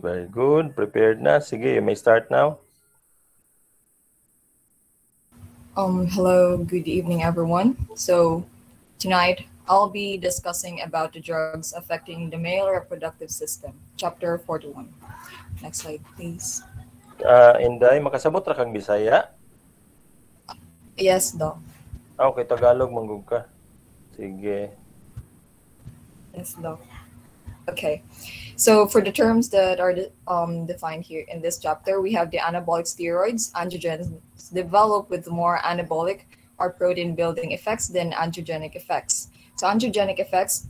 Very good. Prepared na. Sige, you may start now. Hello, good evening, everyone. So, tonight I'll be discussing about the drugs affecting the male reproductive system, Chapter 41. Next slide, please. Inday, makasabot ra kang Bisaya? Yes, Doc. Okay, Tagalog, manggug ka. Sige. Yes, Doc. Okay. So, for the terms that are defined here in this chapter, we have the anabolic steroids, androgens develop with more anabolic or protein building effects than androgenic effects. So, androgenic effects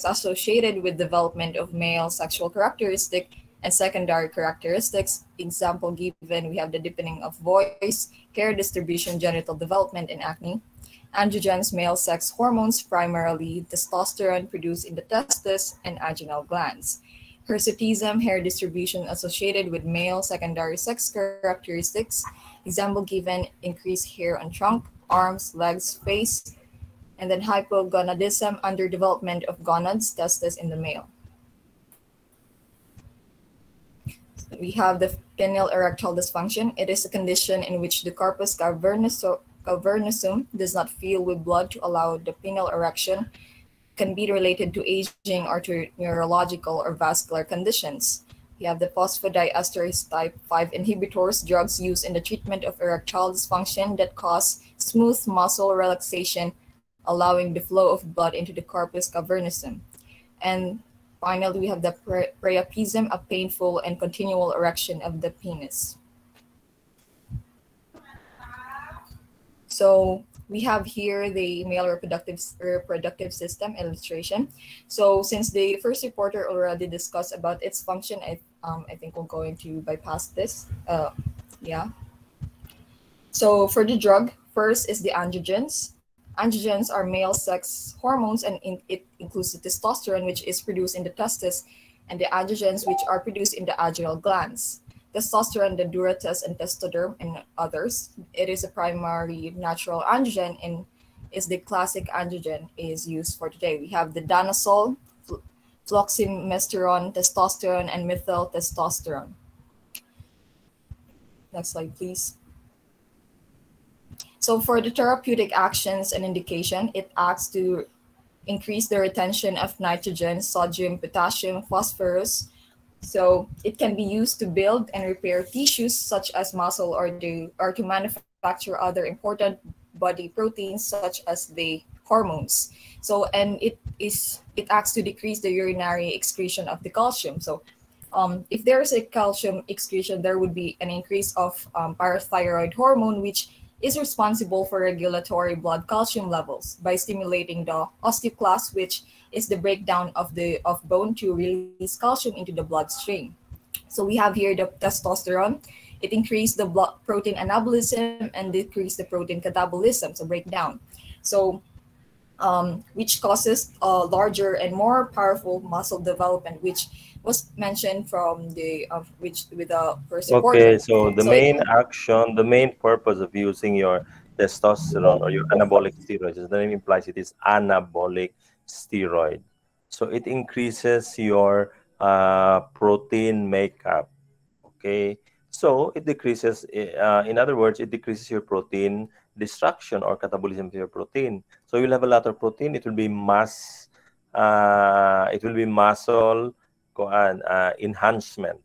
associated with development of male sexual characteristic and secondary characteristics. Example given, we have the deepening of voice, hair distribution, genital development, and acne. Androgens, male sex hormones, primarily testosterone produced in the testes and adrenal glands. Hirsutism, hair distribution associated with male secondary sex characteristics. Example given, increased hair on trunk, arms, legs, face. And then hypogonadism, underdevelopment of gonads, testes in the male. We have the penile erectile dysfunction. It is a condition in which the corpus cavernosum does not fill with blood to allow the penile erection. Can be related to aging or to neurological or vascular conditions. We have the phosphodiesterase type 5 inhibitors, drugs used in the treatment of erectile dysfunction that cause smooth muscle relaxation, allowing the flow of blood into the corpus cavernosum. And finally, we have the priapism, a painful and continual erection of the penis. So we have here the male reproductive system illustration. So since the first reporter already discussed about its function, I think we're going to bypass this. Yeah. So for the drug, first is the androgens. Androgens are male sex hormones, and it includes the testosterone, which is produced in the testes, and the androgens, which are produced in the adrenal glands. Testosterone, the duratest and testoderm, and others. It is a primary natural androgen and is the classic androgen is used for today. We have the danazol, floximester, testosterone, and methyl testosterone. Next slide, please. So for the therapeutic actions and indication, it acts to increase the retention of nitrogen, sodium, potassium, phosphorus. So it can be used to build and repair tissues such as muscle or to manufacture other important body proteins such as the hormones. So and it acts to decrease the urinary excretion of the calcium. So if there is a calcium excretion, there would be an increase of parathyroid hormone, which is responsible for regulatory blood calcium levels by stimulating the osteoclast, which is the breakdown of bone to release calcium into the bloodstream. So we have here the testosterone. It increases the blood protein anabolism and decrease the protein catabolism, so breakdown. So which causes a larger and more powerful muscle development, which was mentioned from the with the first reporter. Okay, so the main action, the main purpose of using your testosterone or your anabolic steroids, as the name implies, it is anabolic steroid. So it increases your protein makeup. Okay, so it decreases. In other words, it decreases your protein destruction or catabolism of your protein. So you'll have a lot of protein. It will be mass. It will be muscle enhancement.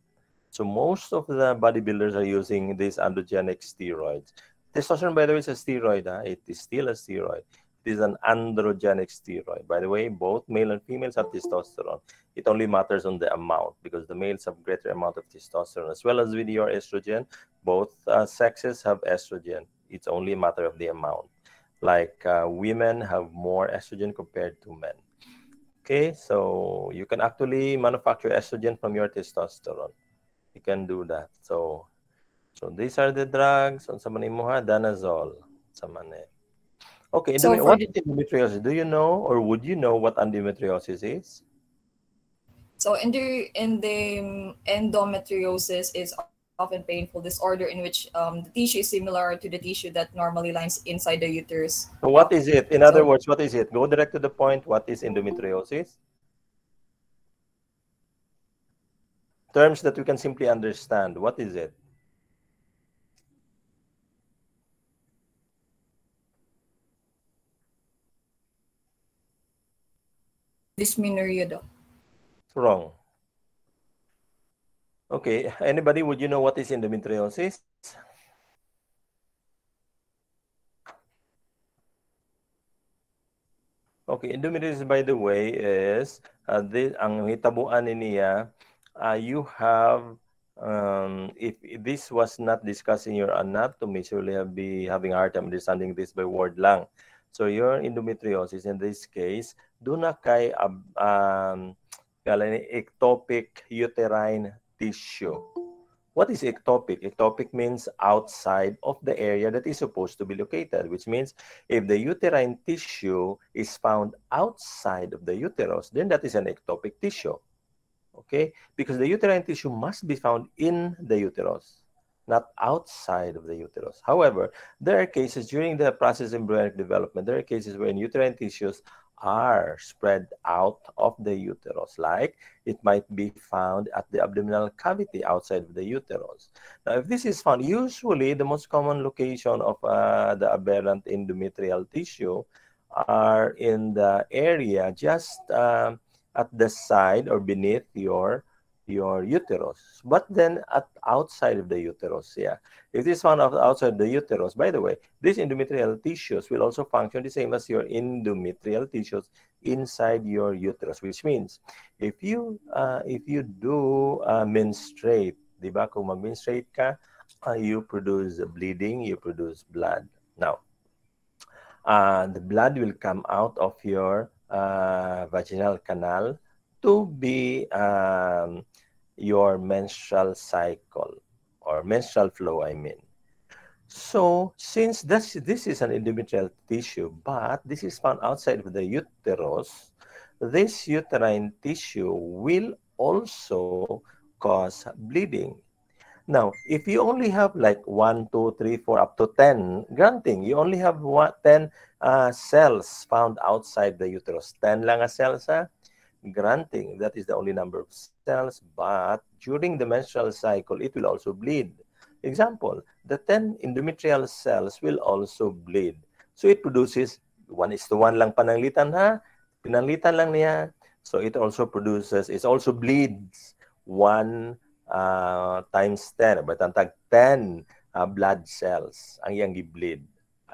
So most of the bodybuilders are using these androgenic steroids. Testosterone, by the way, is a steroid. It is still a steroid. It is an androgenic steroid. By the way, both male and females have testosterone. It only matters on the amount because the males have greater amount of testosterone, as well as with your estrogen. Both sexes have estrogen. It's only a matter of the amount. Like women have more estrogen compared to men. Okay, so you can actually manufacture estrogen from your testosterone. You can do that. So these are the drugs. On sa manimuha, danazol. Sa mani. Okay, so what is endometriosis? Do you know or would you know what endometriosis is? So the endometriosis is often painful disorder in which the tissue is similar to the tissue that normally lies inside the uterus. So what is it? In other words, what is it? Go direct to the point. What is endometriosis? Terms that we can simply understand. What is it? Dysmenorrhea, Doc. Wrong. Okay, anybody, would you know what is endometriosis? Okay, endometriosis, by the way, is ang hitabuan niya, you have, if this was not discussed in your anatomy, so you'll be having a hard time understanding this by word lang. So your endometriosis, in this case, doon na kay ectopic uterine tissue. What is ectopic? Ectopic means outside of the area that is supposed to be located, which means if the uterine tissue is found outside of the uterus, then that is an ectopic tissue. Okay? Because the uterine tissue must be found in the uterus, not outside of the uterus. However, there are cases during the process of embryonic development, there are cases when uterine tissues are spread out of the uterus, like it might be found at the abdominal cavity outside of the uterus. Now, if this is found, usually the most common location of the aberrant endometrial tissue are in the area just at the side or beneath your uterus, but then outside of the uterus. Yeah, if this found outside the uterus, by the way, these endometrial tissues will also function the same as your endometrial tissues inside your uterus, which means if you do menstruate, di ba, kung mag-menstruate ka, you produce bleeding, you produce blood. Now, the blood will come out of your vaginal canal to be your menstrual cycle or menstrual flow, I mean. So, since this is an endometrial tissue, but this is found outside of the uterus, this uterine tissue will also cause bleeding. Now, if you only have like 1, 2, 3, 4, up to 10, granting, you only have 10 cells found outside the uterus. 10 lang cells, granting that is the only number of cells, but during the menstrual cycle, it will also bleed. Example, the 10 endometrial cells will also bleed. So it produces 1:1 lang pananglitan, pinanglitan lang niya. So it also produces, it also bleeds 1 times 10, but ang tag 10 blood cells ang iyang gi-bleed.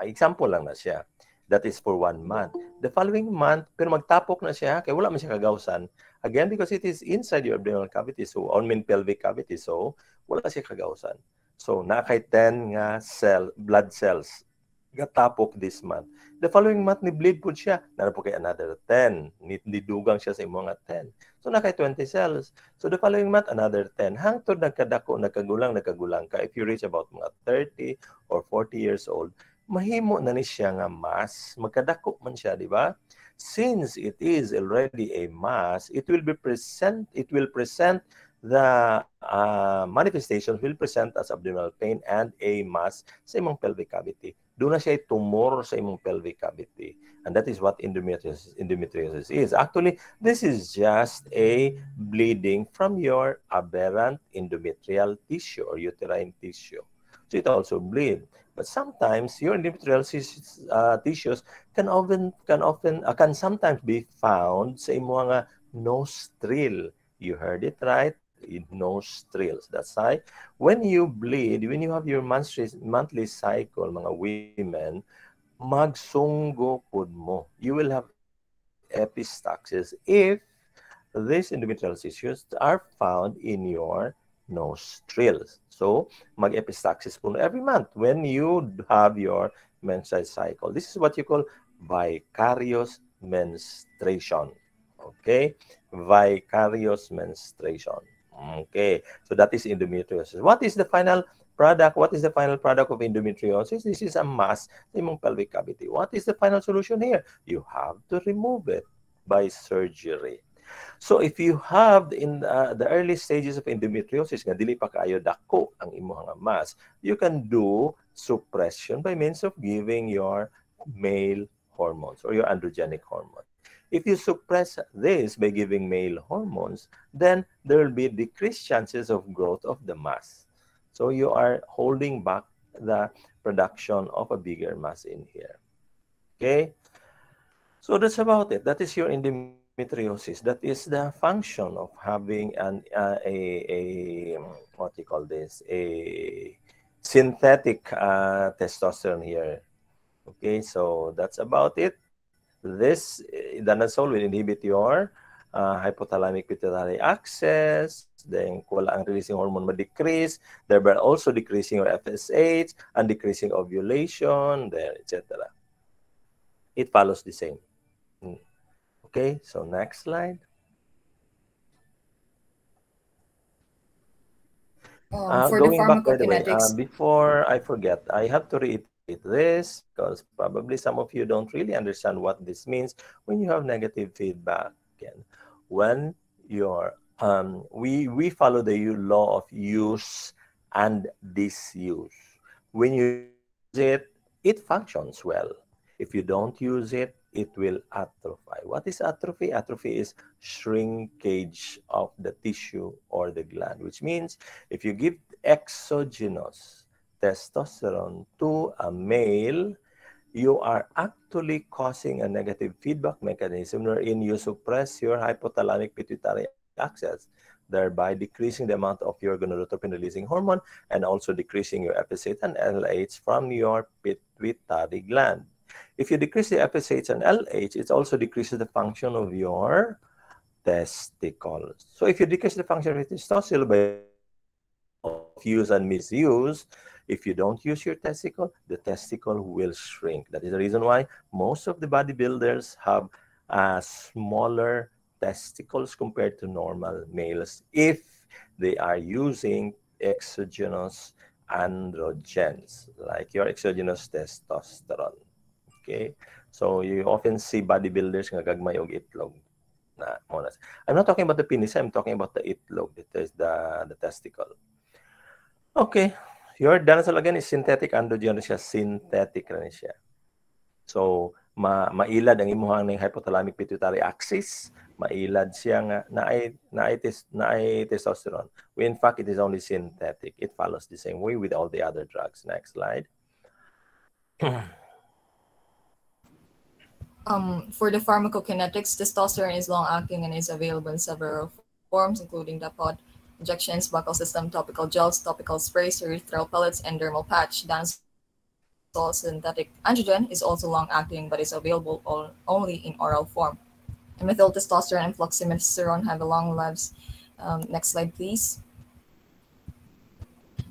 Example lang na siya. That is for 1 month. The following month, pero magtapok na siya, kaya wala man siya kagawsan. Again, because it is inside your abdominal cavity, so on main pelvic cavity, so wala siya kagawsan. So, na kay 10 nga blood cells gatapok this month. The following month, ni-bleed po siya. Nara po kay another 10. Nidugang siya sa imong 10. So, na kay 20 cells. So, the following month, another 10. Hangtod nagkadako, nagkagulang ka. If you reach about mga 30 or 40 years old, mahimo na ni siya nga mass. Magkadako man siya, di ba? Since it is already a mass, it will present the manifestations will present as abdominal pain and a mass sa imong pelvic cavity. Doon na siya tumor sa imong pelvic cavity. And that is what endometriosis is. Actually, this is just a bleeding from your aberrant endometrial tissue or uterine tissue. So it also bleed. But sometimes your endometrial tissues can sometimes be found sa imong nostril. You heard it right. In nostrils. That's why when you bleed, when you have your monthly cycle, mga women, magsunggo pod mo. You will have epistaxis if these endometrial tissues are found in your nostrils. So, mag-epistaxis po every month when you have your menstrual cycle. This is what you call vicarious menstruation. Okay? Vicarious menstruation. Okay, so that is endometriosis. What is the final product? What is the final product of endometriosis? This is a mass sa imong pelvic cavity. What is the final solution here? You have to remove it by surgery. So if you have in the early stages of endometriosis, nga dili pa kaayo dako ang imong mass, you can do suppression by means of giving your male hormones or your androgenic hormones. If you suppress this by giving male hormones, then there will be decreased chances of growth of the mass. So you are holding back the production of a bigger mass in here. Okay? So that's about it. That is your endometriosis. That is the function of having what you call this, a synthetic testosterone here. Okay, so that's about it. This danazol will inhibit your hypothalamic pituitary axis, then wala ang releasing hormone ma-decrease, thereby also decreasing your FSH and decreasing ovulation, there, etc. It follows the same. Okay, so next slide. For the Going back, by the way, pharmacokinetics, before I forget, I have to reiterate this because probably some of you don't really understand what this means when you have negative feedback. Again, when you're, we follow the law of use and disuse. When you use it, it functions well. If you don't use it, it will atrophy. What is atrophy? Atrophy is shrinkage of the tissue or the gland, which means if you give exogenous testosterone to a male, you are actually causing a negative feedback mechanism wherein you suppress your hypothalamic pituitary axis, thereby decreasing the amount of your gonadotropin-releasing hormone and also decreasing your FSH and LH from your pituitary gland. If you decrease the FSH and LH, it also decreases the function of your testicles. So if you decrease the function of testosterone by law of use and misuse, if you don't use your testicle, the testicle will shrink. That is the reason why most of the bodybuilders have smaller testicles compared to normal males if they are using exogenous androgens, like your exogenous testosterone. Okay? So you often see bodybuilders nga gagmay og itlog. I'm not talking about the penis, I'm talking about the itlog, that is the testicle. Okay, your danazol again is synthetic androgen siya, synthetic na siya. So, mailad ang imuhang ng hypothalamic pituitary axis, mailad siya nga naay testosterone. When in fact, it is only synthetic. It follows the same way with all the other drugs. Next slide. For the pharmacokinetics, testosterone is long-acting and is available in several forms, including the pod, injections, buccal system, topical gels, topical sprays, urethral pellets, and dermal patch. Danazol synthetic androgen is also long-acting but is available only in oral form. And methyl testosterone and fluoxymesterone have a long lives. Next slide, please.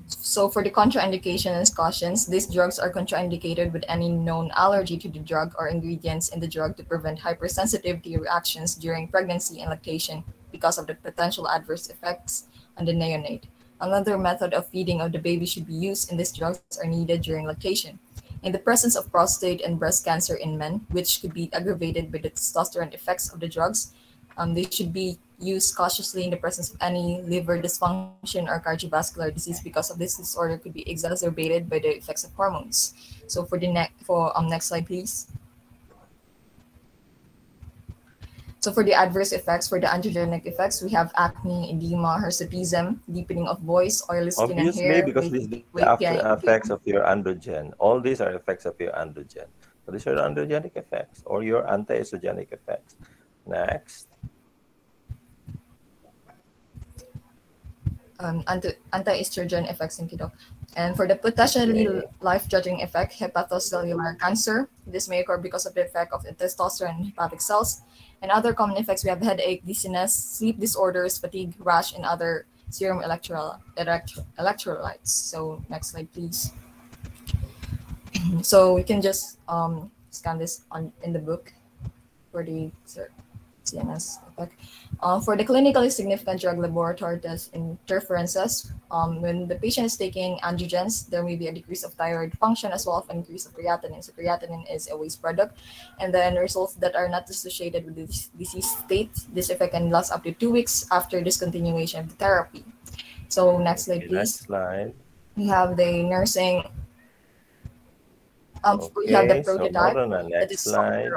So for the contraindication and cautions, these drugs are contraindicated with any known allergy to the drug or ingredients in the drug to prevent hypersensitivity reactions during pregnancy and lactation because of the potential adverse effects on the neonate. Another method of feeding of the baby should be used, and these drugs are needed during lactation. In the presence of prostate and breast cancer in men, which could be aggravated by the testosterone effects of the drugs, they should be used cautiously in the presence of any liver dysfunction or cardiovascular disease because of this disorder could be exacerbated by the effects of hormones. So for the next slide, please. So for the adverse effects, for the androgenic effects, we have acne, edema, hirsutism, deepening of voice, oily skin and Obviously, hair, because these are the effects of your androgen. All these are effects of your androgen. So these are the androgenic effects or your anti-estrogenic effects. Next. Anti-estrogen effects in kiddo. And for the potentially life-threatening effect, hepatocellular cancer. This may occur because of the effect of the testosterone in hepatic cells. And other common effects, we have headache, dizziness, sleep disorders, fatigue, rash, and other serum electrolytes. So next slide, please. So we can just scan this in the book for the CNS effect. For the clinically significant drug laboratory test interferences, when the patient is taking androgens, there may be a decrease of thyroid function as well as an increase of creatinine. So creatinine is a waste product. And then results that are not associated with the disease state, this effect can last up to 2 weeks after discontinuation of the therapy. So next slide, please. Next slide. We have the nursing. We have the prototype. So next slide.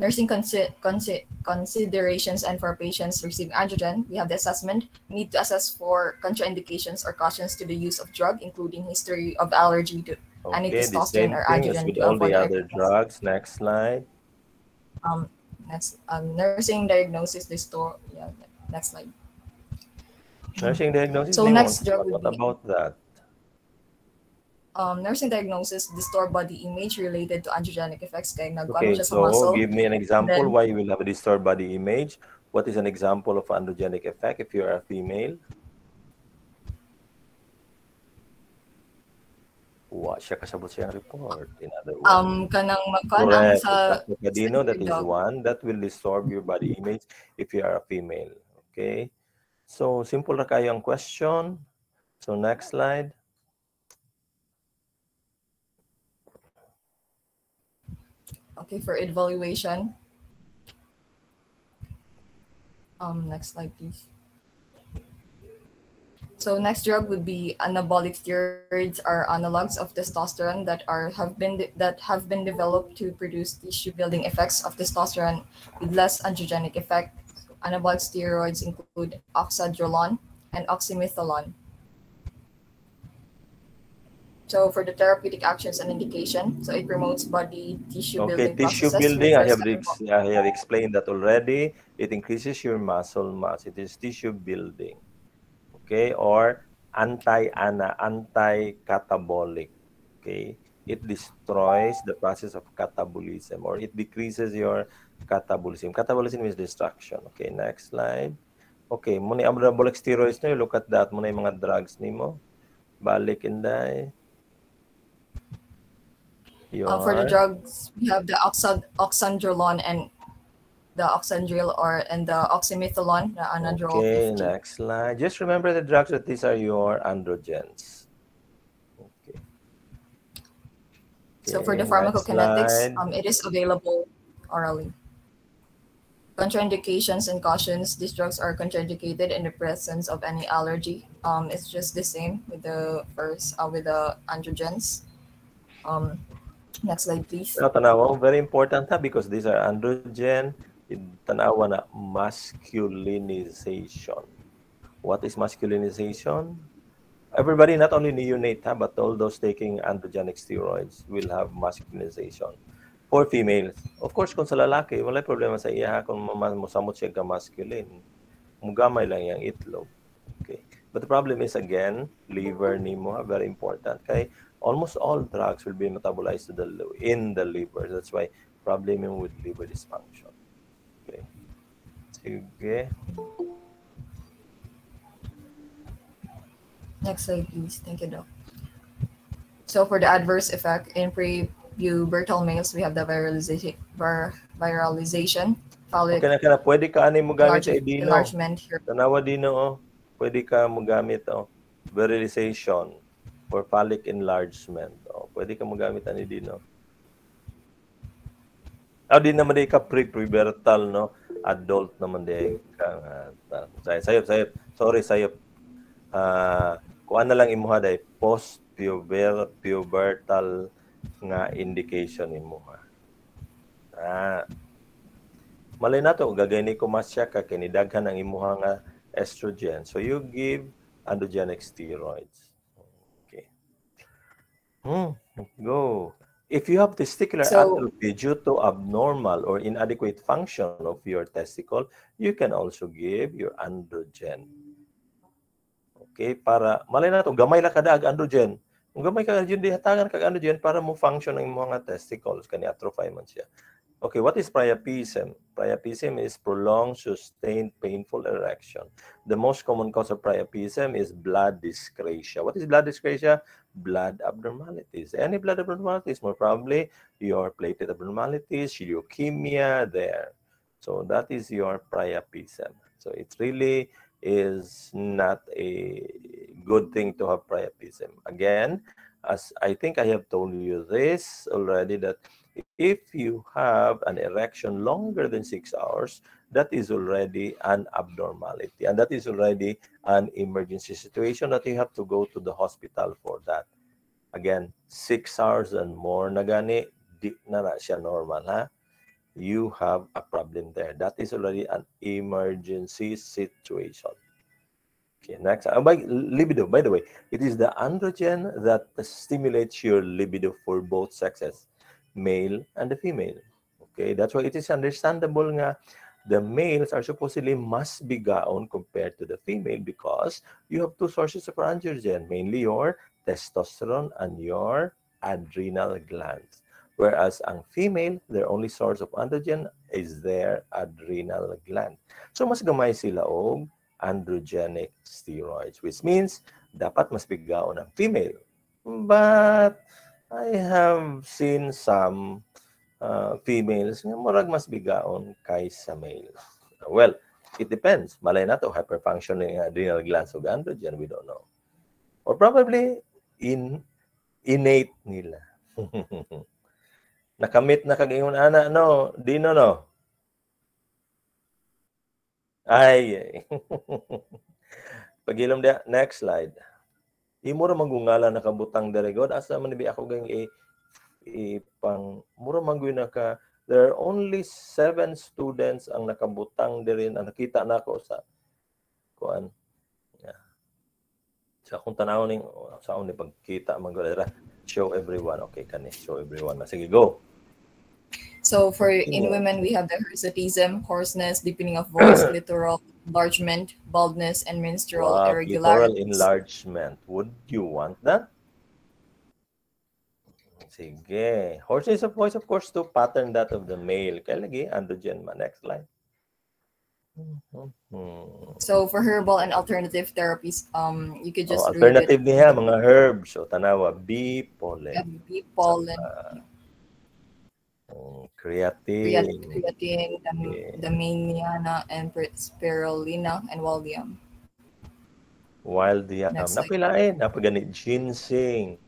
nursing considerations, and for patients receiving androgen, we have the assessment. We need to assess for contraindications or cautions to the use of drug, including history of allergy to any Okay, the testosterone same or thing as androgen with to all the avoid other hypertension. drugs. Next slide. Next, nursing diagnosis, next slide. Nursing diagnosis, So next drug what would be about that? nursing diagnosis, distort body image related to androgenic effects, kaya nagkuhan Okay, siya sa so muscle. give me an example Then, why you will have a distorted body image. What is an example of androgenic effect if you are a female? Wa siya kasabot siyang report. In other words, kanang magkuhan ang correct. sa Exacto, Kadino, that is dog. one that will distort your body image if you are a female. Okay, so simple na kayo ang question. So next slide. Okay, for evaluation. Next slide, please. So next drug would be anabolic steroids, are analogs of testosterone that have been developed to produce tissue building effects of testosterone with less androgenic effect. So anabolic steroids include oxandrolone and oxymetholone. So for the therapeutic actions and indication, so it promotes body tissue building Tissue processes. building, I refers have explained that already. It increases your muscle mass. It is tissue building. Okay, or anti-catabolic. Okay, it destroys the process of catabolism, or it decreases your catabolism. Catabolism is destruction. Okay, next slide. Okay, muna anabolic steroids na, look at that. Muna yung mga drugs nimo. Balik inday. For the drugs, we have the oxandrolone and the oxandril and the oxymetholone, the anadrol Okay, 50. next slide. Just remember the drugs that these are your androgens. Okay. So for the pharmacokinetics, it is available orally. Contraindications and cautions, these drugs are contraindicated in the presence of any allergy. It's just the same with the first with the androgens. Next slide, please. Tanawa, very important because these are androgen. Tanawa na masculinization. What is masculinization? Everybody, not only neonate, but all those taking androgenic steroids will have masculinization. For females, of course, kung sa lalaki, wala problema sa iya kung musamot siya ka masculine. Mugamay lang yung itlog. Okay. But the problem is, again, liver nimo, very important. Okay? Almost all drugs will be metabolized in the liver. That's why problem with liver dysfunction. Okay. Sige. Next slide, please. Thank you, Doc. So for the adverse effect in prepubertal males, we have the viralization. Okay, pwede ka ani mo gamit sa idino. Enlargement here. Tanawa dino, pwede ka mo gamit virilization for phallic enlargement. Pwede ka mo gamit ani dino. Di naman di ka prepubertal, no? Adult naman di ka. Sayop. Sorry, sayop. Kuan na lang imuha day post-pubertal nga indication imuha. Malay na to, gagay ko masya ka, kinidaghan ang imuha nga estrogen. So you give androgenic steroids. Okay. Go. If you have testicular atrophy due to abnormal or inadequate function of your testicle, you can also give your androgen. Okay, para malay na to, gamay la kada ag androgen. Kung gamay ka androgen, dihatangan kag androgen para mo function ang mga testicles kani atrophy man siya. Okay, what is priapism? Priapism is prolonged, sustained, painful erection. The most common cause of priapism is blood dyscrasia. What is blood dyscrasia? Blood abnormalities. Any blood abnormalities, more probably your platelet abnormalities, leukemia there. So that is your priapism. So it really is not a good thing to have priapism. Again, as I think I have told you this already, that if you have an erection longer than 6 hours, that is already an abnormality. And that is already an emergency situation that you have to go to the hospital for that. Again, 6 hours and more na gani, di na siya normal, ha? you have a problem there. That is already an emergency situation. Okay, next. Libido, by the way, it is the androgen that stimulates your libido for both sexes, male and the female. Okay, that's why it is understandable nga the males are supposedly must be gaon compared to the female because you have two sources of androgen, mainly your testosterone and your adrenal glands. Whereas ang female, their only source of androgen is their adrenal gland. So mas gamay sila og androgenic steroids, which means dapat mas bigaon ang female. But I have seen some females nga murag mas bigaon kaysa male. Well, it depends. Malay na to, hyperfunctioning adrenal glands of androgen, we don't know. Or probably innate nila. Nakamit na kag-ingon ana no, dino no. Ay. Pagilom dia, next slide. Imo ra magungala nakabutang dere god asa man bi ako gang pang mura manggoy na ka. There are only 7 students ang nakabutang dere na nakita nako sa kuan. Yeah. Sa akong tanaw ning sa ni pagkita man gud show everyone. Okay kani, show everyone. Sige, go. So for in women, we have the hirsutism, hoarseness, deepening of voice, clitoral enlargement, baldness, and menstrual irregularities. Clitoral enlargement. Would you want that? Sige. Hoarseness of voice, of course, to pattern that of the male. Kaya lagi, androgen man. Next slide. So for herbal and alternative therapies, you could just alternative niya, mga herbs. So tanawa, bee pollen. Yeah, bee pollen. Creatine, Damiana, and spirulina, and wildium. Wildium. Napilain, napagani ginseng.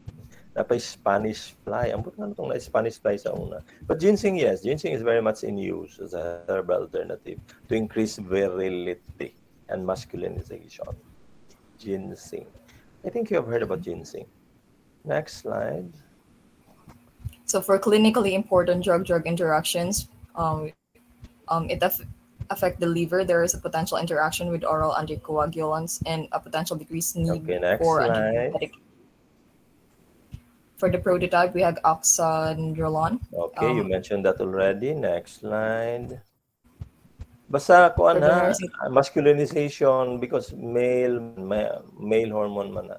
Napay Spanish fly. Ambot nga itong Spanish fly sa una. But ginseng, yes. Ginseng is very much in use as a herbal alternative to increase virility and masculinization. Ginseng. I think you have heard about ginseng. Next slide. So for clinically important drug-drug interactions, it affect the liver. There is a potential interaction with oral anticoagulants and a potential decreased need for antibiotic. For the prototype, we have oxandrolone. Okay, you mentioned that already. Next slide. Basta ko na masculinization because male hormone man.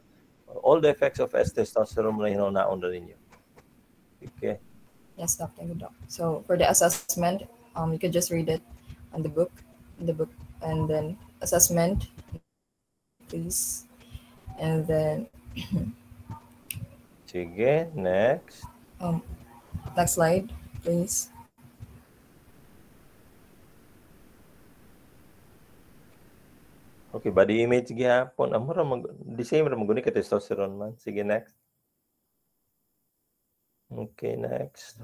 All the effects of testosterone na hinaon na ninyo. Okay. Yes, Dr. So for the assessment, you can just read it on the book, and then assessment, please, and then. Sige, next. Next slide, please. Okay, body image gihapon. Amura the same ra maguni ka testosterone man. Sige, next. Okay, next.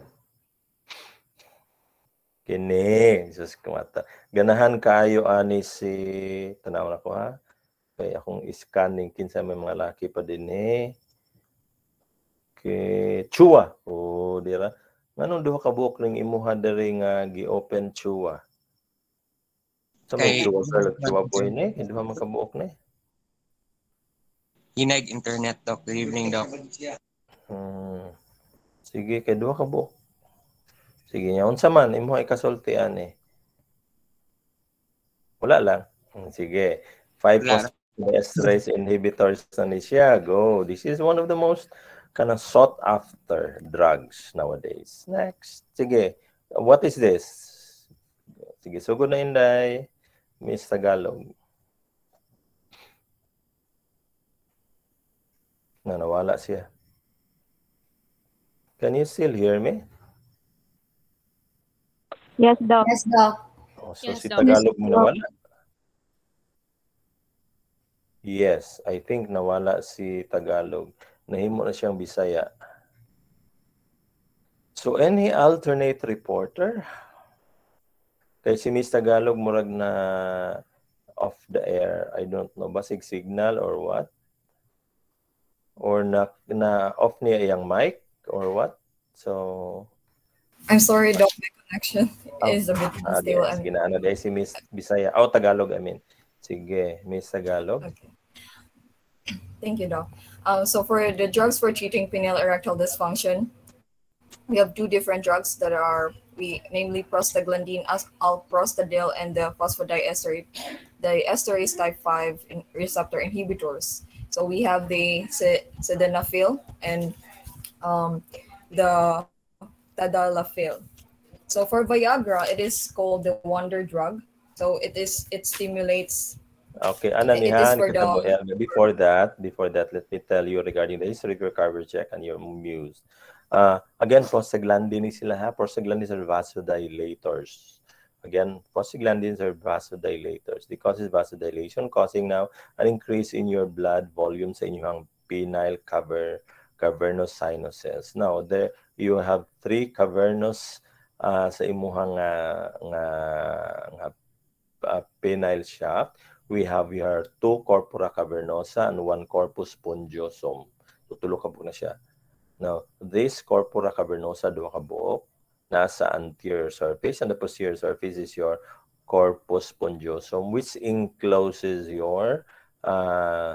Kini, Jesus kumata. Ganahan kayo ani si tanaw na ko ha. Kay akong scanning kinsa may mga laki pa din Okay, chua. Oh, dira. Nganong duha ka buok ning imuha diri nga gi-open chua. Sa may chua boy ni, duha man ka buok ni. Hinag internet, Doc. Good evening, Doc. Sige, kay duha ka buok. Sige nya unsa man imo ay kasultian Wala lang. Sige. 5-phosphodiesterase inhibitors na ni siya. Go. This is one of the most kind of sought after drugs nowadays. Next. Sige. What is this? Sige, sugod na Inday. Miss Tagalog. Nawala siya. Can you still hear me? Yes, Doc. Yes, Doc. Oh, so yes, si Tagalog mo nawala? Yes, I think nawala si Tagalog. Nahimo na siyang Bisaya. So any alternate reporter? Kay si Miss Tagalog murag na off the air. I don't know, basig signal or what? Or na off niya iyang mic or what? So I'm sorry, Doc, my connection Oh, is a bit unstable. yes, ginaano dahil si Miss Bisaya. Oh, Tagalog, I mean. Sige, Miss Tagalog. Okay. Thank you, Doc. So for the drugs for treating penile erectile dysfunction, we have two different drugs that are namely prostaglandin alprostadil and the phosphodiesterase type 5 receptor inhibitors. So we have the sildenafil and the tadalafil. So for Viagra, it is called the wonder drug. So it stimulates. Okay, It is Ananihan, for the before that, let me tell you regarding the historic recovery check and your muse. Again, prostaglandins sila ha. Prostaglandins are vasodilators. Again, prostaglandins are vasodilators. They causes vasodilation, causing now an increase in your blood volume sa inyong penile cavernous sinuses. Now, there you have three cavernous sa imuhang penile shaft. We have your two corpora cavernosa and one corpus spongiosum. Tutulo ka po na siya. Now, this corpora cavernosa, duha ka buok, nasa anterior surface, and the posterior surface is your corpus spongiosum, which encloses your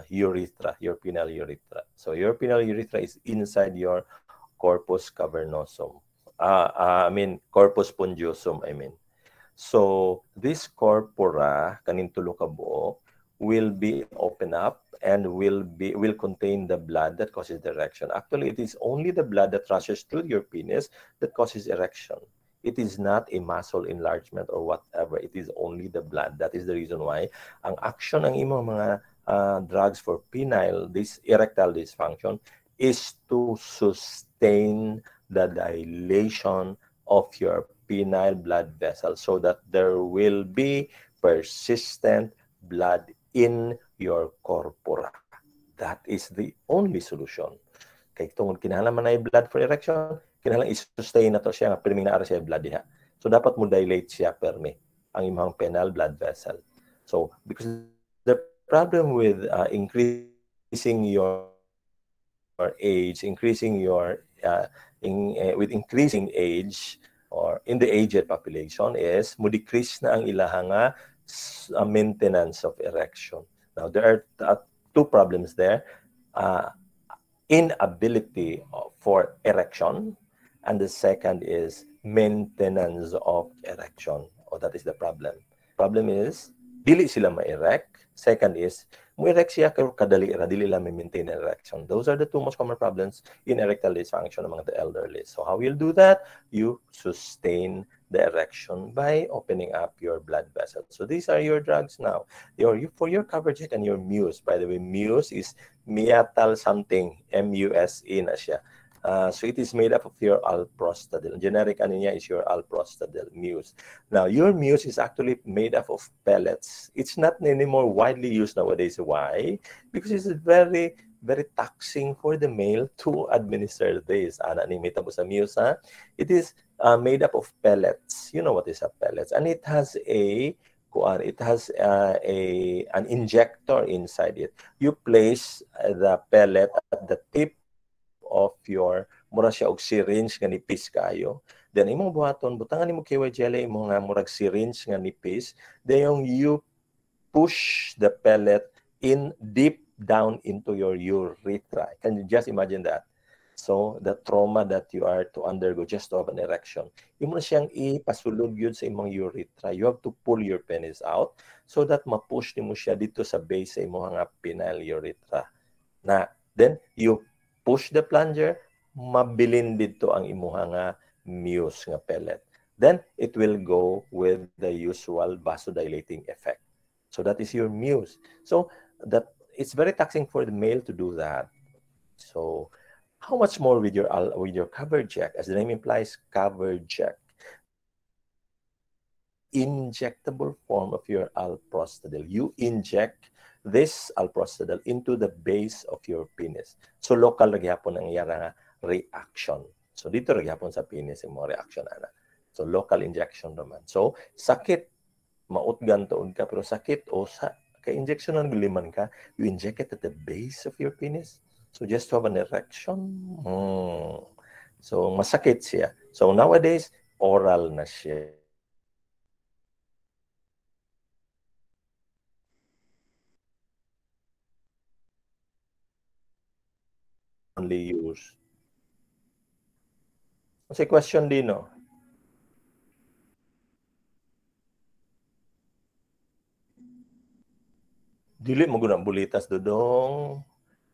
urethra, your penile urethra. So your penile urethra is inside your corpus cavernosum. Corpus spongiosum, So this corpora, kaning tulo ka buok, will be open up and will contain the blood that causes the erection. Actually, it is only the blood that rushes through your penis that causes erection. It is not a muscle enlargement or whatever. It is only the blood. That is the reason why ang action ng imong mga drugs for penile, this erectile dysfunction, is to sustain the dilation of your penile blood vessel so that there will be persistent blood in your corpora. That is the only solution. Kay tungod kinahanglan man ay blood for erection, kinahanglan i-sustain na to siya nga perming naara siya blood diha. So dapat mo dilate siya permi ang imong penile blood vessel. So because the problem with increasing your age, with increasing age or in the aged population is mo decrease na ang ilahang maintenance of erection. Now there are two problems there. Inability for erection, and the second is maintenance of erection. That is the problem. Problem is dili sila ma-erect. Second is mo-erect siya pero kadali ra dili lang maintain erection. Those are the two most common problems in erectile dysfunction among the elderly. So how you'll do that? You sustain the erection by opening up your blood vessels. So these are your drugs now. For your coverage and your muse. By the way, muse is meatal something, M-U-S-E na siya. So it is made up of your alprostadil. Generic ano niya is your alprostadil muse. Now, your muse is actually made up of pellets. It's not anymore widely used nowadays. Why? Because it's very, very taxing for the male to administer this. Animate mo sa muse, ha? It is made up of pellets. You know what is a pellets? And it has an injector inside it. You place the pellet at the tip of your mura siya og syringe nga nipis kayo. Then imong buhaton, butangan nimo KY jelly imo nga murag syringe nga nipis. Then you push the pellet in deep down into your urethra. Can you just imagine that? So the trauma that you are to undergo just to have an erection, imo na siyang ipasulod yun sa imong urethra. You have to pull your penis out so that ma-push nimo siya dito sa base sa imong nga penile urethra. Then you push the plunger, mabilin dito ang imuha nga muse nga pellet. Then it will go with the usual vasodilating effect. So that is your muse. So that it's very taxing for the male to do that. So how much more with your cover jack? As the name implies, cover jack. This is the injectable form of your alprostadil. You inject this alprostadil into the base of your penis. So local ragyapon ang iyang reaction. So dito ragyapon sa penis yung mga reaction ana. So local injection naman. So sakit mautgan tuod ka pero sakit o sa ka-injection ng liman ka, you inject it at the base of your penis. So just to have an erection. So masakit siya. So nowadays oral na siya. Only use. Kasi question din, no? Dili mo guna bulitas dodong.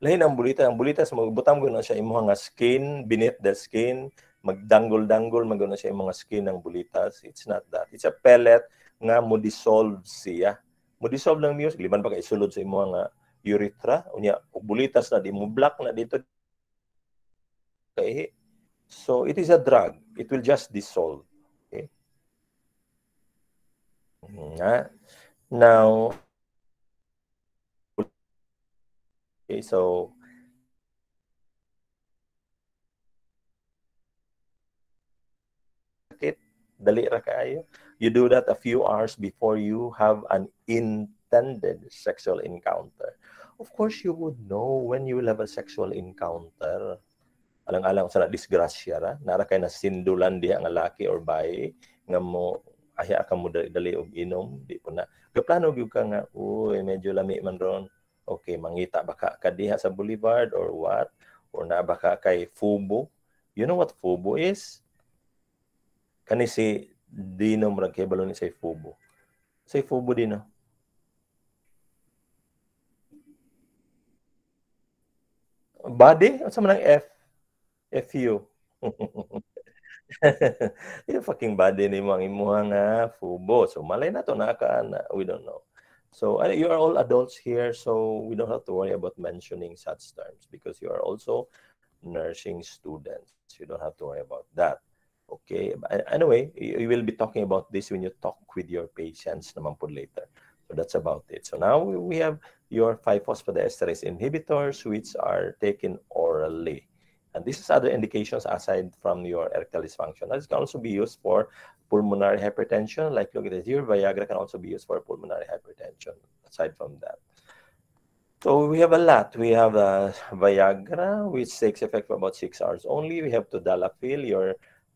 Lain ang bulitas magbutang guna siya imong nga skin, beneath the skin, magdanggol-danggol maguna siya imong nga skin ng bulitas. It's not that. It's a pellet nga mo dissolve siya. Mo dissolve lang niyo, liman pa kay sulod sa imong nga urethra, unya bulitas na di mo black na dito. Okay. So it is a drug. It will just dissolve. Okay. Now, okay, so dali ra kaayo. You do that a few hours before you have an intended sexual encounter. Of course, you would know when you will have a sexual encounter. Alang-alang sa na-disgrasya ra, nara kay na sindulan diha nga laki or bayi, nga mo, ahya ka mo dali og inom, di po na. Kaplano gyud ka nga, uy, medyo lami man ron. Okay, mangita baka ka diha sa boulevard or what? Or na baka kay Fubo. You know what Fubo is? Kani si Dino murag kay balon ni say Fubo. Say Fubo Dino. Body? Asa man ang F? FU. Yung fucking body ni mo ang imuha nga Fubo. So malay na to naka na, we don't know. So you are all adults here, so we don't have to worry about mentioning such terms because you are also nursing students. You don't have to worry about that. Okay. Anyway, you will be talking about this when you talk with your patients naman po later. So that's about it. So now we have your 5-phosphodiesterase inhibitors, which are taken orally. And this is other indications aside from your erectile dysfunction. This can also be used for pulmonary hypertension. Like look at this here, Viagra can also be used for pulmonary hypertension, aside from that. So we have a lot. We have Viagra, which takes effect for about 6 hours only. We have Tadalafil,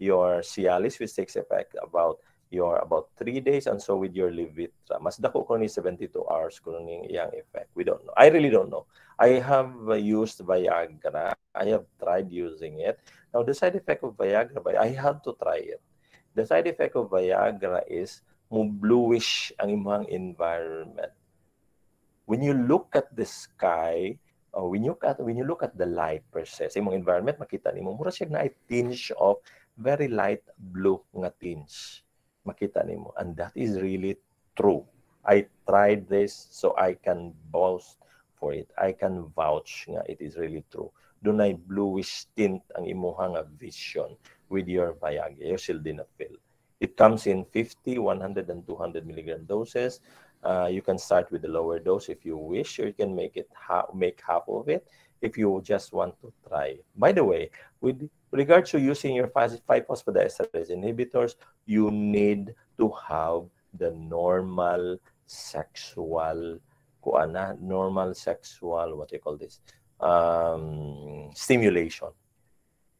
your Cialis, which takes effect about 3 days, and so with your Levitra. Mas dako ko ni 72 hours ko ning iyang effect. We don't know. I really don't know. I have used Viagra. I have tried using it. Now, the side effect of Viagra, I had to try it. The side effect of Viagra is mo bluish ang imong environment. When you look at the sky, or when you look at the light per se, sa imong environment, makita nimo mura siya na tinge of very light blue nga tinge. Makita nimo, and that is really true. I tried this, so I can boast for it. I can vouch nga it is really true. Dunay bluish tint ang imuha nga vision with your Viagra, your sildenafil. It comes in 50, 100, and 200 milligram doses. You can start with the lower dose if you wish, or you can make half of it if you just want to try. By the way, with regards to using your 5-phosphodiesterase inhibitors, you need to have the normal sexual, what do you call this? Stimulation.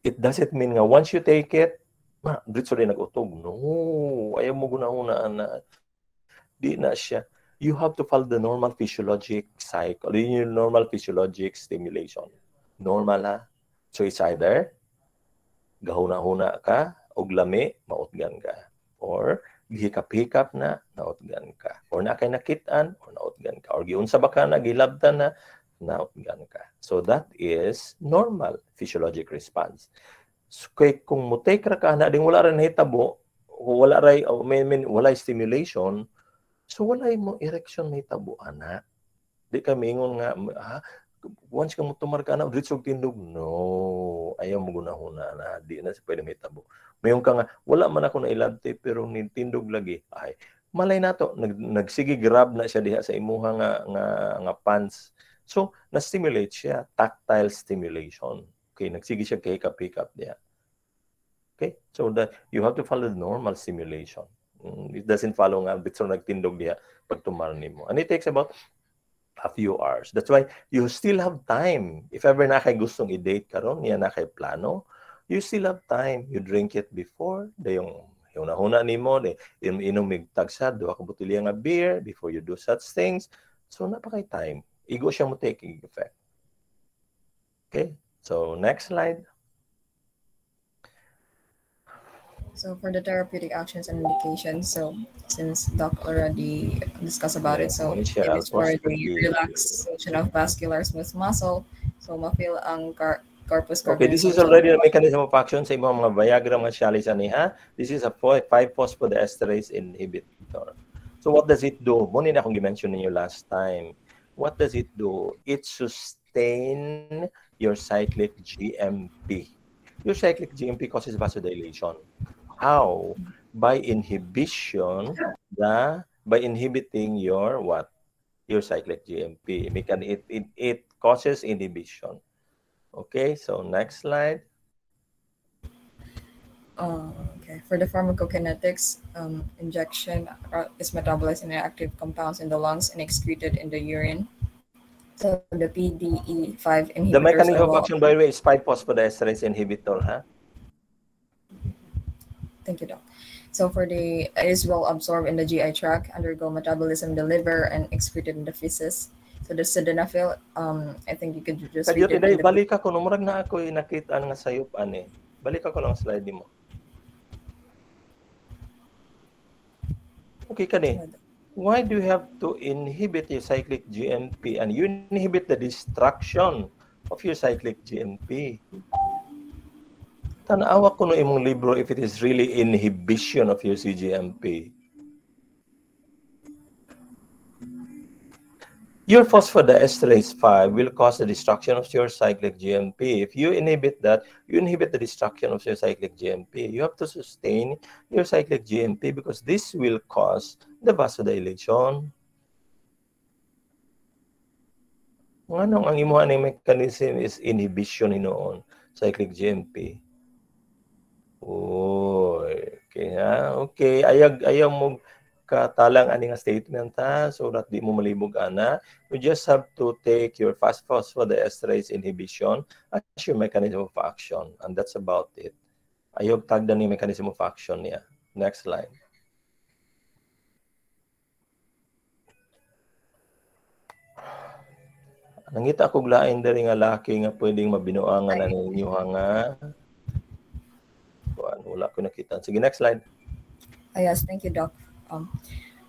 It doesn't mean nga once you take it, dito rin nag-utog. No, ayaw mo guna-una na. Di na siya. You have to follow the normal physiologic cycle, the normal physiologic stimulation. Normal ha. So it's either gahuna-huna ka, og lami, mautgan ka. Or gihikap-hikap na, nautgan ka. Or nakay nakitaan, or nautgan ka. Or giunsa ba ka na, gilabtan na, nautgan ka. So that is normal physiologic response. So kung mo-take ra ka na, ding wala rin hitabo, wala stimulation, so wala mo erection may tabo, ana. Di ka mingon nga, once ka mo tumar ka na, dito tindog, no, ayaw mo gunahuna na, di na pwede may tabo. Mayroon ka nga, wala man ako na ilabte, pero nintindog lagi. Ay, malay na to, nagsige grab na siya diha sa imuha nga pants. So, na-stimulate siya, tactile stimulation. Okay, nagsige siya kahikap-hikap diha. Okay, so that you have to follow the normal stimulation. It doesn't follow nga bit so nagtindog diha pag tumar nimo. And it takes about a few hours. That's why you still have time. If ever na kay gustong i-date karon, niya na kay plano, you still have time. You drink it before, dayong Yung nahuna nimo ni inom mig tagsa duha ka botelya nga beer before you do such things. So napakay time. Igo siya mo taking effect. Okay? So next slide. So for the therapeutic actions and indications, so since Doc already discussed about it, so it is for the relaxation of vascular smooth muscle. So ma-feel ang corpus callosum. Okay, this is already the mechanism of action sa imong mga Viagra mga Cialis aniha. This is a 5-phosphodiesterase inhibitor. So what does it do? Muna na akong i-mention ninyo last time. What does it do? It sustain your cyclic GMP. Your cyclic GMP causes vasodilation. How? By inhibiting your what? Your cyclic GMP. It causes inhibition. Okay, so next slide. Okay, for the pharmacokinetics, injection is metabolized in active compounds in the lungs and excreted in the urine. So the PDE5 inhibitors. The mechanism of action, by the way, is 5-phosphodiesterase inhibitor, huh? Thank you, Doc. So for it is well absorbed in the GI tract, undergo metabolism in the liver, and excreted in the feces. So the sildenafil, I think you could just read it. Today, balik ako, numurag na ako nakita nga sayop ani. Balik ako lang slide mo. Okay kani. Why do you have to inhibit your cyclic GMP and you inhibit the destruction of your cyclic GMP? Tanawa ko no imong libro if it is really inhibition of your CGMP. Your phosphodiesterase 5 will cause the destruction of your cyclic GMP. If you inhibit that, you inhibit the destruction of your cyclic GMP. You have to sustain your cyclic GMP because this will cause the vasodilation. Nganong ang imuha ng mechanism is inhibition hinoon cyclic GMP. Oh, okay ha. Okay, ayaw mo katalang ani nga statement ha, so that di mo malibog ana. You just have to take your fast phosphodiesterase inhibition as your mechanism of action, and that's about it. Ayaw tagdan ni mechanism of action niya. Next slide. Nangita ko glain diri nga laki nga pwedeng mabinuangan na ninyo nga. Wala ko nakita. Sige, next slide. Yes, thank you, Doc.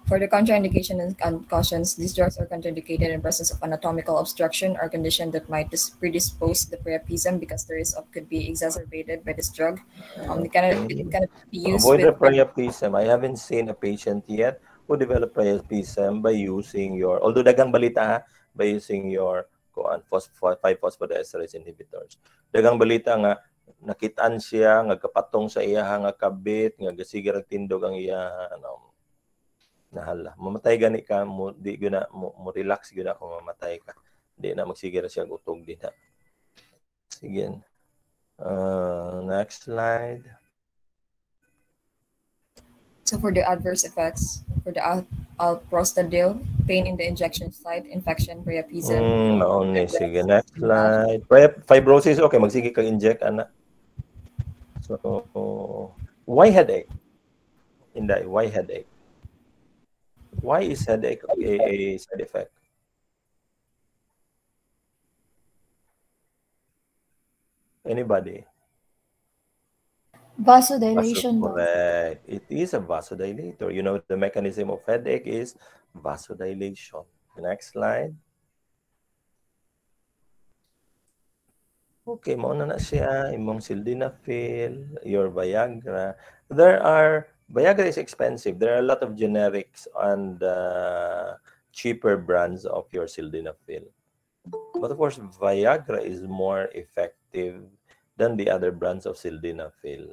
For the contraindication and cautions, these drugs are contraindicated in presence of anatomical obstruction or condition that might predispose the priapism because the risk could be exacerbated by this drug. It cannot be used avoid the priapism. I haven't seen a patient yet who developed priapism by using your, although dagang balita by using your 5-phosphodiesterase inhibitors. Dagang balita nga nakitaan siya nga kapatong sa iya nga kabit nga sige ra tindog ang iya nahala mamatay gani ka mo di gyud mo relax gyud ako mamatay ka di na magsige ra siya utog din ha. Sige. Next slide. So for the adverse effects, for the alprostadil, pain in the injection site, infection, priapism. Sige, next slide. Fibrosis, okay, magsige kag inject ana. So, why headache? Inday, why headache? Why is headache a side effect? Anybody? Vasodilation. Correct. It is a vasodilator. You know, the mechanism of headache is vasodilation. Next slide. Okay, mauna na siya, imong sildenafil, your Viagra. Viagra is expensive. There are a lot of generics and cheaper brands of your sildenafil. But of course, Viagra is more effective than the other brands of sildenafil.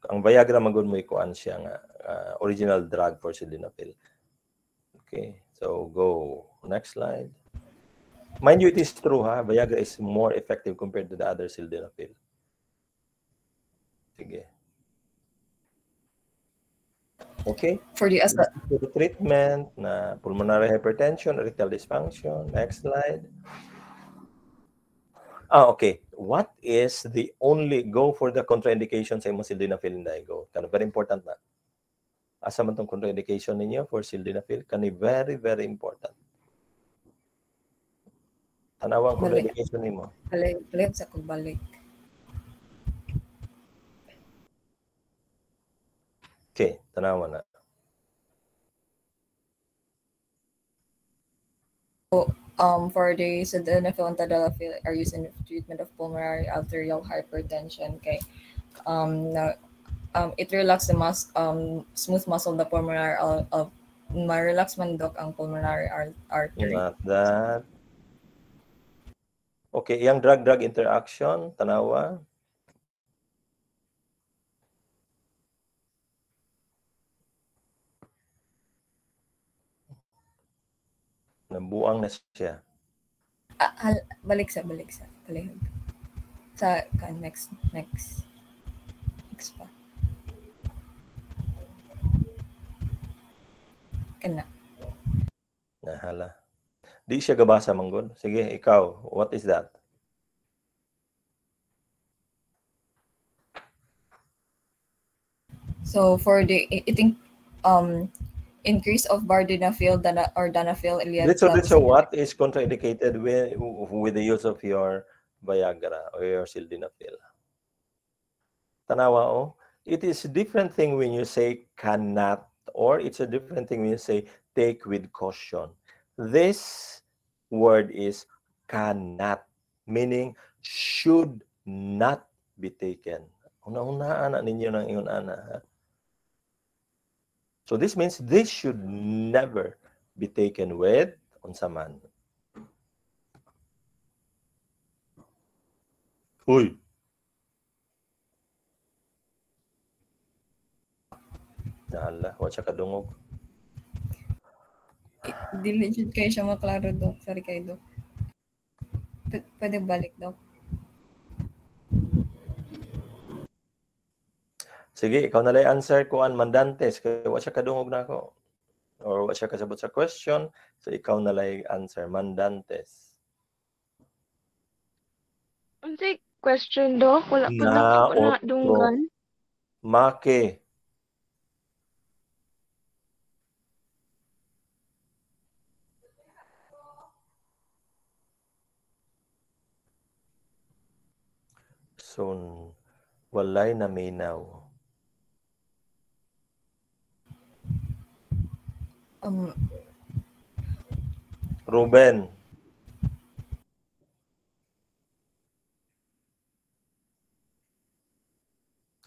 Ang Viagra magud mo ikuan siya nga original drug for sildenafil. Okay, so go. Next slide. Mind you, it is true, ha? Viagra is more effective compared to the other sildenafil. Sige. Okay. For the treatment na pulmonary hypertension, erectile dysfunction. Next slide. Okay. What is the only, go for the contraindication sa imong sildenafil na go? Kana very important na. Asa man tong contraindication ninyo for sildenafil? Kani very, very important. Tanawang contraindication nimo. Balik sa kugbalik. Okay, tanawa na. So, for the sildenafil and tadalafil are used in the treatment of pulmonary arterial hypertension. Okay. It relax the smooth muscle the pulmonary ma-relax man dok ang pulmonary artery. Not that. Okay, yung drug-drug interaction, tanawa. Nabuang na siya. Balik sa palihog. Sa next pa. Kana. Nahala. Di siya gabasa manggod. Sige, ikaw, what is that? So for the increase of vardenafil or danafil. So what is contraindicated with the use of your Viagra or your sildenafil? Tanawa, oh. It is a different thing when you say cannot, or it's a different thing when you say take with caution. This word is cannot, meaning should not be taken. Una-unaan na ninyo ng iyon, ana. So this means this should never be taken with unsa man. Uy. Dala, wa siya kadungog. Dili jud kay siya maklaro dok. Sorry kay dok. Pwede balik dok. Sige, ikaw na lay answer ko an mandantes kay wa siya kadungog na ako. Or wa siya kasabot sa question, so ikaw na lay answer mandantes. Unsay question dok? Wala pa na dunggan. Make. So, walay na minaw. Ruben.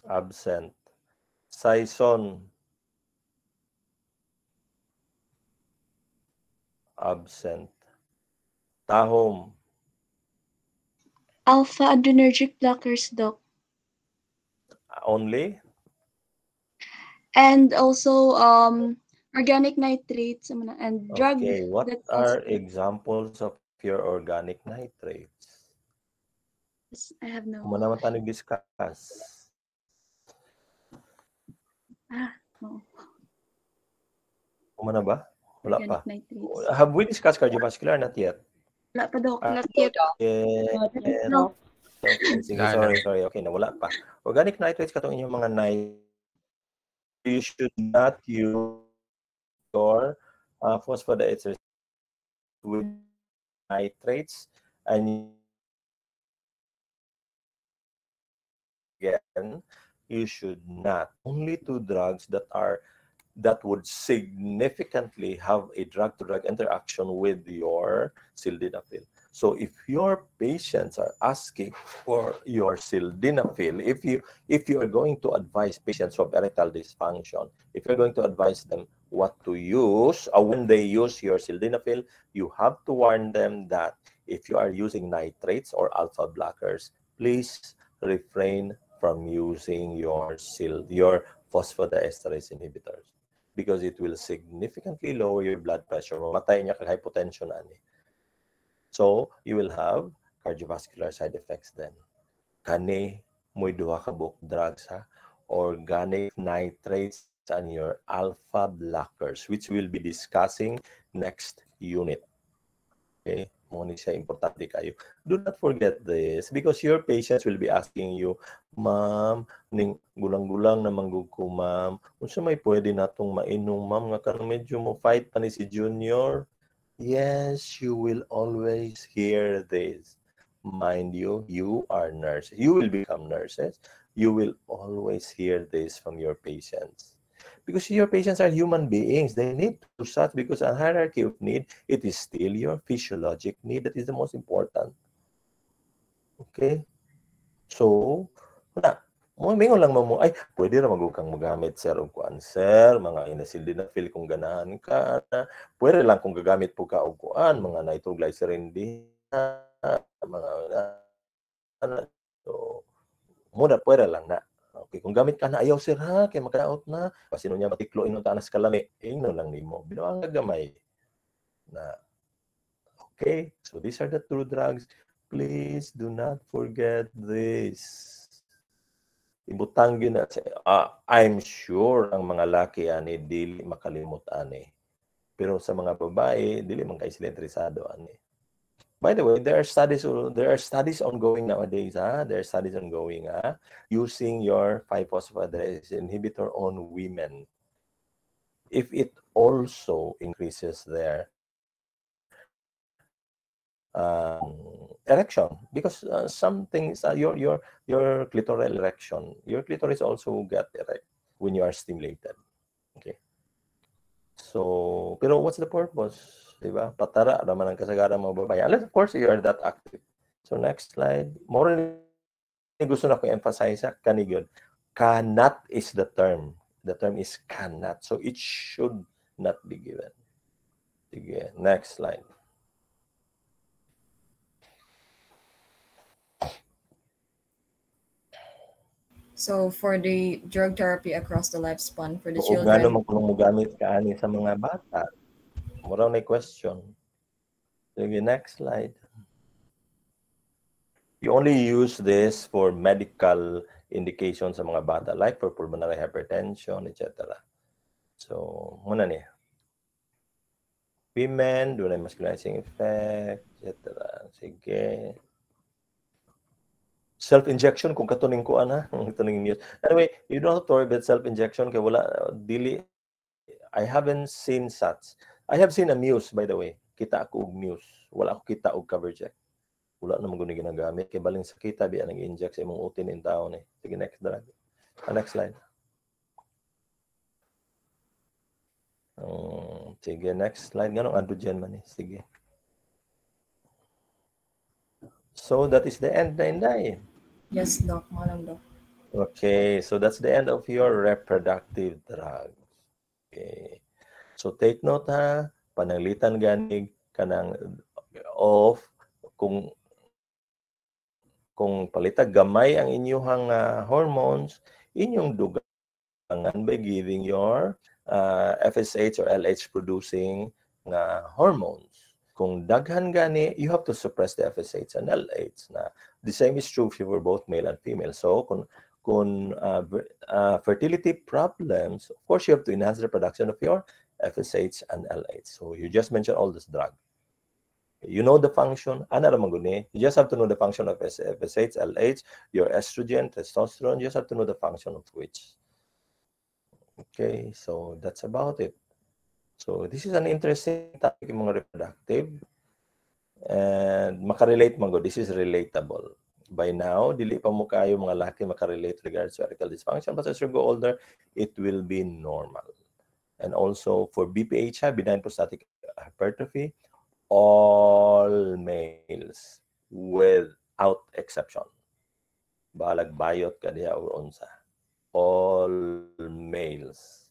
Absent. Saison. Absent. Tahom. Alpha adrenergic blockers, doc. Only? And also organic nitrates and drugs. Okay, what are examples of your organic nitrates? Yes, I have no. Kung naman tayo discuss. No. Kumana ba? Wala pa. Nitrates. Have we discussed cardiovascular? Not yet. Wala pa, doc. Not yet. No. Okay, sige, sorry. Okay, nawala pa. Organic nitrates katong inyong mga nitrates. You should not use your phosphodiesterase with nitrates, and again, you should not. Only two drugs that would significantly have a drug-to-drug interaction with your sildenafil. So if your patients are asking for your sildenafil, if you are going to advise patients of erectile dysfunction, if you're going to advise them what to use, or when they use your sildenafil, you have to warn them that if you are using nitrates or alpha blockers, please refrain from using your phosphodiesterase inhibitors, because it will significantly lower your blood pressure. Mamatay niya kag hypotension ani. So, you will have cardiovascular side effects then. Kani mo'y duha ka book drugs, ha? Organic nitrates and your alpha blockers, which we'll be discussing next unit. Okay? Mo ni siya importante kayo. Do not forget this because your patients will be asking you, ma'am, ning gulang-gulang na manggug ko, ma'am. Unsa may pwede natong mainom, ma'am, nga karong medyo mo fight pa ni si Junior? Yes, you will always hear this. Mind you, you are nurses. You will become nurses. You will always hear this from your patients. Because your patients are human beings. They need to such because a hierarchy of need, it is still your physiologic need that is the most important. Okay? So, na, mingon lang mo, ay, pwede na magukang magamit, sir, o kuan, sir, mga inasildi na feel kung ganahan ka, pwede lang kung gagamit po ka o kuan, mga nitroglycerin din, mga, so, muna, pwede lang na. Okay, kung gamit ka na, ayaw, sir, ha, kaya magka-out na, pasino niya matiklo, inong tanas kalami, ino lang ni mo, binuang gagamay, na, okay, so these are the true drugs. Please do not forget this. Ibutang yun na, I'm sure ang mga laki ani dili makalimot ani. Pero sa mga babae, dili man kay sila interesado ani. By the way, there are studies ongoing nowadays, ha? There are studies ongoing, ha? Using your 5-phosphatidylase inhibitor on women. If it also increases their erection, because some things, your clitoral erection, your clitoris also get erect when you are stimulated. Okay. So, pero what's the purpose? Diba? Patara naman ang kasagaran mga babae. Unless, of course, you are that active. So, next slide. More gusto na ko emphasize, kanigod. Cannot is the term. The term is cannot. So, it should not be given. Sige, next slide. So for the drug therapy across the lifespan for the Kung children. gano'n mo gamit ka ani sa mga bata. Mura na question. Sige, next slide. You only use this for medical indications sa mga bata, like for pulmonary hypertension, etc. So, muna niya. Women, doon ay masculinizing effect, etc. Sige. Self-injection, kung katuning ko, katuning news. Anyway, you don't have to worry about self-injection, kaya wala, dili, I haven't seen such. I have seen a muse, by the way. Kita ako og muse. Wala ako kita og cover check. Wala naman guni ginagamit. Kaya baling sa kita, biya nag-inject sa imong utin in taon eh. Sige, next drug. Next slide. Sige, next slide. Ganong androgen man eh. Sige. So, that is the end na inday. Yes, Doc. Malang, Doc. Okay, so that's the end of your reproductive drugs. Okay. So, take note ha, pananglitan ganig kanang of kung palitag gamay ang inyong hormones, inyong dugangan by giving your FSH or LH producing hormones. Kung daghan gani, you have to suppress the FSH and LH. The same is true for both male and female. So, kung fertility problems, of course, you have to enhance the production of your FSH and LH. So, you just mentioned all this drug. You know the function. You just have to know the function of FSH, LH, your estrogen, testosterone. You just have to know the function of which. Okay, so that's about it. So this is an interesting topic, mga reproductive. And makarelate man go. This is relatable. By now, dili pa mo kayo mga laki makarelate regards to erectile dysfunction. But as you go older, it will be normal. And also for BPH, benign prostatic hypertrophy, all males without exception. Balag bayot ka diha or unsa. All males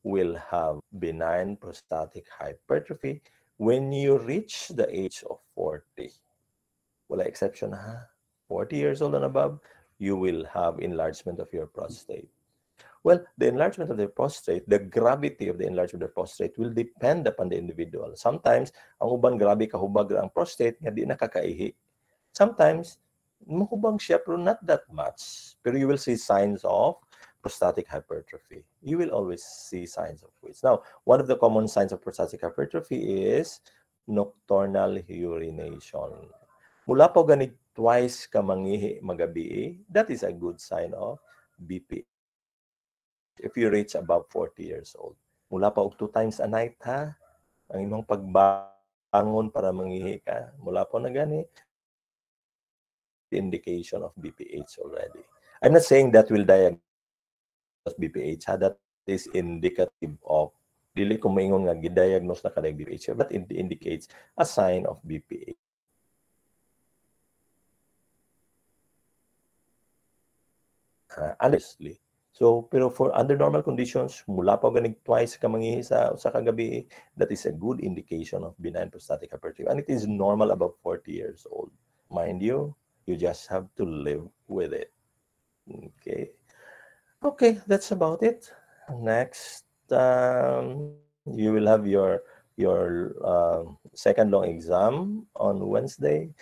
will have benign prostatic hypertrophy when you reach the age of 40. Wala exception ha. 40 years old and above, you will have enlargement of your prostate. Well, the enlargement of the prostate, the gravity of the enlargement of the prostate will depend upon the individual. Sometimes, ang uban grabe kahubag ang prostate nga di nakakaihi. Sometimes, mahubang siya pero not that much. Pero you will see signs of prostatic hypertrophy. You will always see signs of which. Now, one of the common signs of prostatic hypertrophy is nocturnal urination. Mula po ganit twice ka mangihi magabi, that is a good sign of BP. If you reach above 40 years old. Mula pa og 2 times a night ha, ang imong pagbangon para mangihi ka. Mula po na gani, indication of BPH already. I'm not saying that will diagnose BPH ha, that is indicative of dili ko maingon nga gidiagnose na kada BPH, but it indicates a sign of BPH. Honestly. So, pero for under normal conditions, mula pa ganig twice ka mangihi sa kagabi, that is a good indication of benign prostatic hypertrophy. And it is normal above 40 years old. Mind you, you just have to live with it. Okay. Okay, that's about it. Next, you will have your second long exam on Wednesday.